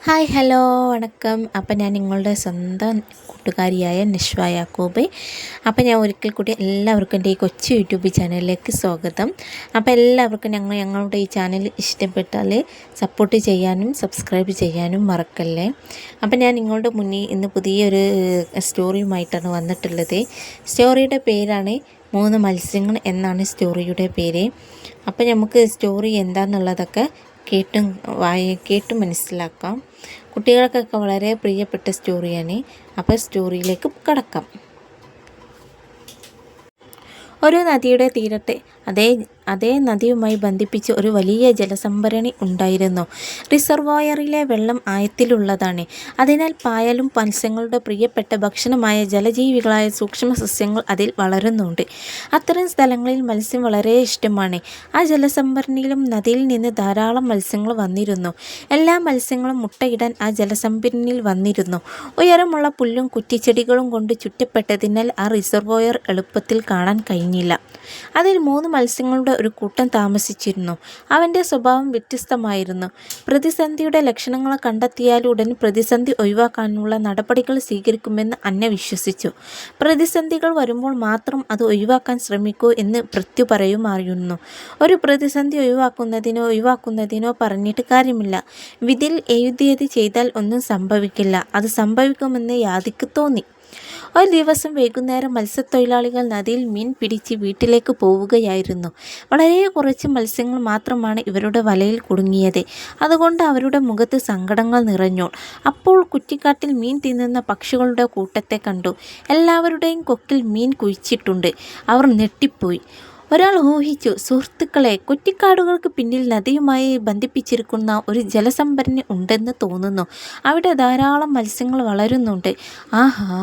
Hi hello വണക്കം. അപ്പം ഞാൻ നിങ്ങളുടെ സ്വന്തം കൂട്ടുകാരിയായ നിഷ്വ യാക്കൂബ്. അപ്പം ഞാൻ ഒരിക്കൽ കൂടി എല്ലാവർക്കും എൻ്റെ ഈ കൊച്ചു യൂട്യൂബ് ചാനലിലേക്ക് സ്വാഗതം. അപ്പോൾ എല്ലാവർക്കും ഞങ്ങളുടെ ഈ ചാനൽ ഇഷ്ടപ്പെട്ടാൽ സപ്പോർട്ട് ചെയ്യാനും സബ്സ്ക്രൈബ് ചെയ്യാനും മറക്കല്ലേ. അപ്പം ഞാൻ നിങ്ങളുടെ മുന്നിൽ ഇന്ന് പുതിയൊരു സ്റ്റോറിയുമായിട്ടാണ് വന്നിട്ടുള്ളത്. സ്റ്റോറിയുടെ പേരാണ് 3 മത്സ്യങ്ങൾ എന്നാണ് സ്റ്റോറിയുടെ പേര്. അപ്പം നമുക്ക് സ്റ്റോറി എന്താണെന്നുള്ളതൊക്കെ കേട്ട് മനസ്സിലാക്കാം. കുട്ടികൾക്കൊക്കെ വളരെ പ്രിയപ്പെട്ട സ്റ്റോറിയാണ്. അപ്പോൾ സ്റ്റോറിയിലേക്ക് കടക്കാം. ഒരു നദിയുടെ തീരത്തെ അതേ നദിയുമായി ബന്ധിപ്പിച്ച് ഒരു വലിയ ജലസംഭരണി ഉണ്ടായിരുന്നു. റിസർവോയറിലെ വെള്ളം ആഴത്തിലുള്ളതാണ്. അതിനാൽ പായലും മത്സ്യങ്ങളുടെ പ്രിയപ്പെട്ട ഭക്ഷണമായ ജലജീവികളായ സൂക്ഷ്മസസ്യങ്ങൾ അതിൽ വളരുന്നുണ്ട്. അത്തരം സ്ഥലങ്ങളിൽ മത്സ്യം വളരെ ഇഷ്ടമാണ്. ആ ജലസംഭരണിയിലും നദിയിൽ നിന്ന് ധാരാളം മത്സ്യങ്ങൾ വന്നിരുന്നു. എല്ലാ മത്സ്യങ്ങളും മുട്ടയിടാൻ ആ ജലസംഭരണിയിൽ വന്നിരുന്നു. ഉയരമുള്ള പുല്ലും കുറ്റിച്ചെടികളും കൊണ്ട് ചുറ്റപ്പെട്ടതിനാൽ ആ റിസർവോയർ എളുപ്പത്തിൽ കാണാൻ കഴിഞ്ഞില്ല. അതിൽ 3 മത്സ്യങ്ങളുടെ ഒരു കൂട്ടം താമസിച്ചിരുന്നു. അവൻ്റെ സ്വഭാവം വ്യത്യസ്തമായിരുന്നു. പ്രതിസന്ധിയുടെ ലക്ഷണങ്ങൾ കണ്ടെത്തിയാലുടൻ പ്രതിസന്ധി ഒഴിവാക്കാനുള്ള നടപടികൾ സ്വീകരിക്കുമെന്ന് അന്ന വിശ്വസിച്ചു. പ്രതിസന്ധികൾ വരുമ്പോൾ മാത്രം അത് ഒഴിവാക്കാൻ ശ്രമിക്കൂ എന്ന് പൃഥ്വി പറയുമായിരുന്നു. ഒരു പ്രതിസന്ധി ഒഴിവാക്കുന്നതിനോ പറഞ്ഞിട്ട് കാര്യമില്ല. വിധിയിൽ എഴുതിയത് ചെയ്താൽ ഒന്നും സംഭവിക്കില്ല. അത് സംഭവിക്കുമെന്ന് യാദിക്ക് തോന്നി. ഒരു ദിവസം വൈകുന്നേരം മത്സ്യത്തൊഴിലാളികൾ നദിയിൽ മീൻ പിടിച്ച് വീട്ടിലേക്ക് പോവുകയായിരുന്നു. വളരെ കുറച്ച് മത്സ്യങ്ങൾ മാത്രമാണ് ഇവരുടെ വലയിൽ കുടുങ്ങിയത്. അതുകൊണ്ട് അവരുടെ മുഖത്ത് സങ്കടങ്ങൾ നിറഞ്ഞു. അപ്പോൾ കുറ്റിക്കാട്ടിൽ മീൻ തിന്നുന്ന പക്ഷികളുടെ കൂട്ടത്തെ കണ്ടു. എല്ലാവരുടെയും കൊക്കിൽ മീൻ കുഴിച്ചിട്ടുണ്ട്. അവർ ഞെട്ടിപ്പോയി. ഒരാൾ ഊഹിച്ചു, സുഹൃത്തുക്കളെ, കുറ്റിക്കാടുകൾക്ക് പിന്നിൽ നദിയുമായി ബന്ധിപ്പിച്ചിരിക്കുന്ന ഒരു ജലസംഭരണി ഉണ്ടെന്ന് തോന്നുന്നു. അവിടെ ധാരാളം മത്സ്യങ്ങൾ വളരുന്നുണ്ട്. ആഹാ,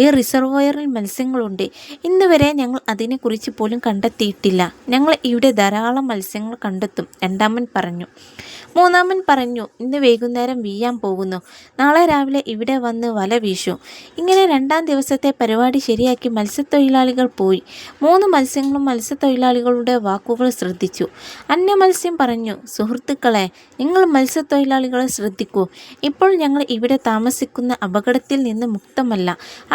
ഈ റിസർവോയറിൽ മത്സ്യങ്ങളുണ്ട്. ഇന്ന് വരെ ഞങ്ങൾ അതിനെക്കുറിച്ച് പോലും കണ്ടെത്തിയിട്ടില്ല. ഞങ്ങൾ ഇവിടെ ധാരാളം മത്സ്യങ്ങൾ കണ്ടെത്തും, രണ്ടാമൻ പറഞ്ഞു. മൂന്നാമൻ പറഞ്ഞു, ഇന്ന് വൈകുന്നേരം വീയാൻ പോകുന്നു. നാളെ രാവിലെ ഇവിടെ വന്ന് വല വീശു. ഇങ്ങനെ 2ാം ദിവസത്തെ പരിപാടി ശരിയാക്കി മത്സ്യത്തൊഴിലാളികൾ പോയി. 3 മത്സ്യങ്ങളും മത്സ്യത്തൊഴിലാളികളുടെ വാക്കുകൾ ശ്രദ്ധിച്ചു. അന്യ മത്സ്യം പറഞ്ഞു, സുഹൃത്തുക്കളെ, നിങ്ങൾ മത്സ്യത്തൊഴിലാളികളെ ശ്രദ്ധിക്കൂ. ഇപ്പോൾ ഞങ്ങൾ ഇവിടെ താമസിക്കുന്ന അപകടത്തിൽ നിന്ന് മുക്തമല്ല.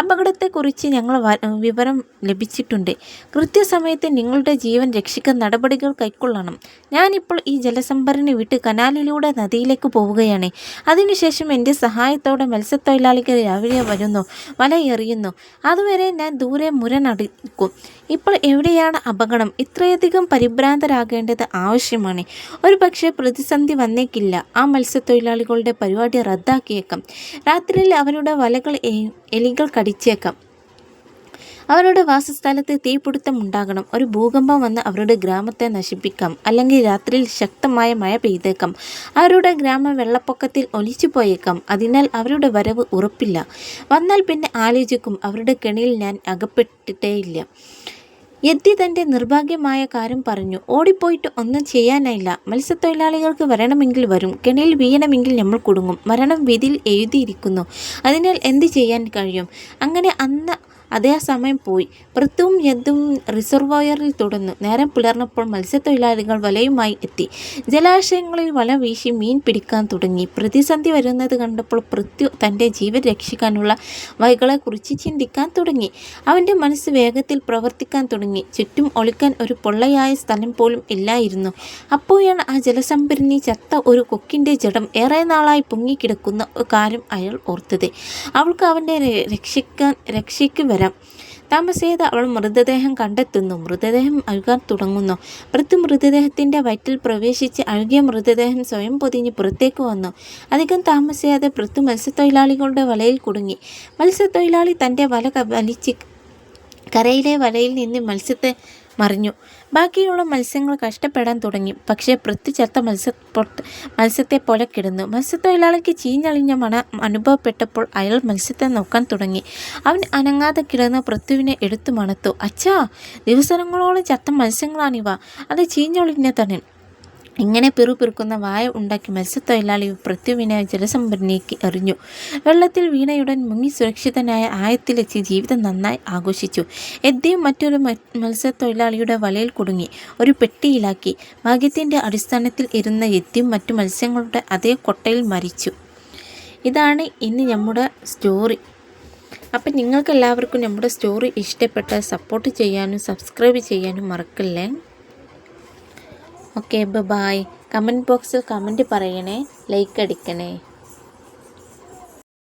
അപകടത്തെക്കുറിച്ച് ഞങ്ങൾ വിവരം ലഭിച്ചിട്ടുണ്ട്. കൃത്യസമയത്ത് നിങ്ങളുടെ ജീവൻ രക്ഷിക്കാൻ നടപടികൾ കൈക്കൊള്ളണം. ഞാനിപ്പോൾ ഈ ജലസംഭരണി വിട്ട് കനാലിലൂടെ നദിയിലേക്ക് പോവുകയാണ്. അതിനുശേഷം എൻ്റെ സഹായത്തോടെ മത്സ്യത്തൊഴിലാളികൾ രാവിലെ വരുന്നു, വല എറിയുന്നു. അതുവരെ ഞാൻ ദൂരെ മുരനടിക്കും. ഇപ്പോൾ എവിടെയാണ് അപകടം? ഇത്രയധികം പരിഭ്രാന്തരാകേണ്ടത് ആവശ്യമാണ്. ഒരു പക്ഷേ പ്രതിസന്ധി വന്നേക്കില്ല. ആ മത്സ്യത്തൊഴിലാളികളുടെ പരിപാടി റദ്ദാക്കിയേക്കാം. രാത്രിയിൽ അവരുടെ വലകൾ എലികൾ കടിച്ചേക്കാം. അവരുടെ വാസസ്ഥലത്ത് തീപിടുത്തം ഉണ്ടാകണം. ഒരു ഭൂകമ്പം വന്ന് അവരുടെ ഗ്രാമത്തെ നശിപ്പിക്കാം. അല്ലെങ്കിൽ രാത്രിയിൽ ശക്തമായ മഴ പെയ്തേക്കാം. അവരുടെ ഗ്രാമം വെള്ളപ്പൊക്കത്തിൽ ഒലിച്ചു പോയേക്കാം. അതിനാൽ അവരുടെ വരവ് ഉറപ്പില്ല. വന്നാൽ പിന്നെ ആലോചിക്കും, അവരുടെ കെണിയിൽ ഞാൻ അകപ്പെട്ടിട്ടേയില്ല. യതി തൻ്റെ നിർഭാഗ്യമായ കാര്യം പറഞ്ഞു. ഓടിപ്പോയിട്ട് ഒന്നും ചെയ്യാനായില്ല. മത്സ്യത്തൊഴിലാളികൾക്ക് വരണമെങ്കിൽ വരും, കെണിയിൽ വീഴണമെങ്കിൽ നമ്മൾ കുടുങ്ങും. മരണം വിധിയിൽ എഴുതിയിരിക്കുന്നു. അതിനാൽ എന്ത് ചെയ്യാൻ കഴിയും? അങ്ങനെ അതേ സമയം പോയി. പൃഥ്വിയും യദും റിസർവോയറിൽ തുടർന്നു. നേരം പുലർന്നപ്പോൾ മത്സ്യത്തൊഴിലാളികൾ വലയുമായി എത്തി. ജലാശയങ്ങളിൽ വല വീശി മീൻ പിടിക്കാൻ തുടങ്ങി. പ്രതിസന്ധി വരുന്നത് കണ്ടപ്പോൾ പൃഥ്വി തൻ്റെ ജീവൻ രക്ഷിക്കാനുള്ള വഴികളെക്കുറിച്ച് ചിന്തിക്കാൻ തുടങ്ങി. അവൻ്റെ മനസ്സ് വേഗത്തിൽ പ്രവർത്തിക്കാൻ തുടങ്ങി. ചുറ്റും ഒളിക്കാൻ ഒരു പൊള്ളയായ സ്ഥലം പോലും ഇല്ലായിരുന്നു. അപ്പോഴാണ് ആ ജലസംഭരണി ചത്ത ഒരു കൊക്കിൻ്റെ ജഡം ഏറെ നാളായി പൊങ്ങിക്കിടക്കുന്ന കാര്യം അയാൾ ഓർത്തത്. അവൾക്ക് അവൻ്റെ രക്ഷയ്ക്ക് വരാം. താമസിയാതെ അവൾ മൃതദേഹം കണ്ടെത്തുന്നു. മൃതദേഹം അഴുകാൻ തുടങ്ങുന്നു. പൃഥ്വി മൃതദേഹത്തിൻ്റെ വയറ്റിൽ പ്രവേശിച്ച് അഴുകിയ മൃതദേഹം സ്വയം പൊതിഞ്ഞ് പുറത്തേക്ക് വന്നു. അധികം താമസിയാതെ പൃഥ്വി മത്സ്യത്തൊഴിലാളികളുടെ വലയിൽ കുടുങ്ങി. മത്സ്യത്തൊഴിലാളി തൻ്റെ വല വലിച്ച് കരയിലെ വലയിൽ നിന്ന് മത്സ്യത്തെ മറിഞ്ഞു. ബാക്കിയുള്ള മത്സ്യങ്ങൾ കഷ്ടപ്പെടാൻ തുടങ്ങി. പക്ഷേ പൃഥ്വി ചത്ത മത്സ്യത്തെ പോലെ കിടന്നു. മത്സ്യത്തൊഴിലാളിക്ക് ചീഞ്ഞളിഞ്ഞ മണം അനുഭവപ്പെട്ടപ്പോൾ അയാൾ മത്സ്യത്തെ നോക്കാൻ തുടങ്ങി. അവൻ അനങ്ങാതെ കിടന്ന് പൃഥ്വിനെ എടുത്തു മണത്തു. അച്ഛാ, ദിവസങ്ങളോളം ചത്ത മത്സ്യങ്ങളാണിവ. അത് ചീഞ്ഞൊളിഞ്ഞതാണ്. ഇങ്ങനെ പിറുപിറുക്കുന്ന വായ ഉണ്ടാക്കി മത്സ്യത്തൊഴിലാളി പൃഥ്വിനെ ജലസംഭരണിക്ക് എറിഞ്ഞു. വെള്ളത്തിൽ വീണയുടൻ മുങ്ങി സുരക്ഷിതനായ ആഴത്തിലെത്തി ജീവിതം നന്നായി ആഘോഷിച്ചു. യതിയും മറ്റൊരു മത്സ്യത്തൊഴിലാളിയുടെ വലയിൽ കുടുങ്ങി ഒരു പെട്ടിയിലാക്കി. ഭാഗ്യത്തിൻ്റെ അടിസ്ഥാനത്തിൽ ഇരുന്ന യതിയും മറ്റു മത്സ്യങ്ങളുടെ അതേ കൊട്ടയിൽ മരിച്ചു. ഇതാണ് ഇന്ന് നമ്മുടെ സ്റ്റോറി. അപ്പം നിങ്ങൾക്കെല്ലാവർക്കും നമ്മുടെ സ്റ്റോറി ഇഷ്ടപ്പെട്ടാൽ സപ്പോർട്ട് ചെയ്യാനും സബ്സ്ക്രൈബ് ചെയ്യാനും മറക്കല്ലേ. Okay, bye. കമൻറ്റ് ബോക്സിൽ കമൻറ്റ് പറയണേ, ലൈക്ക് അടിക്കണേ.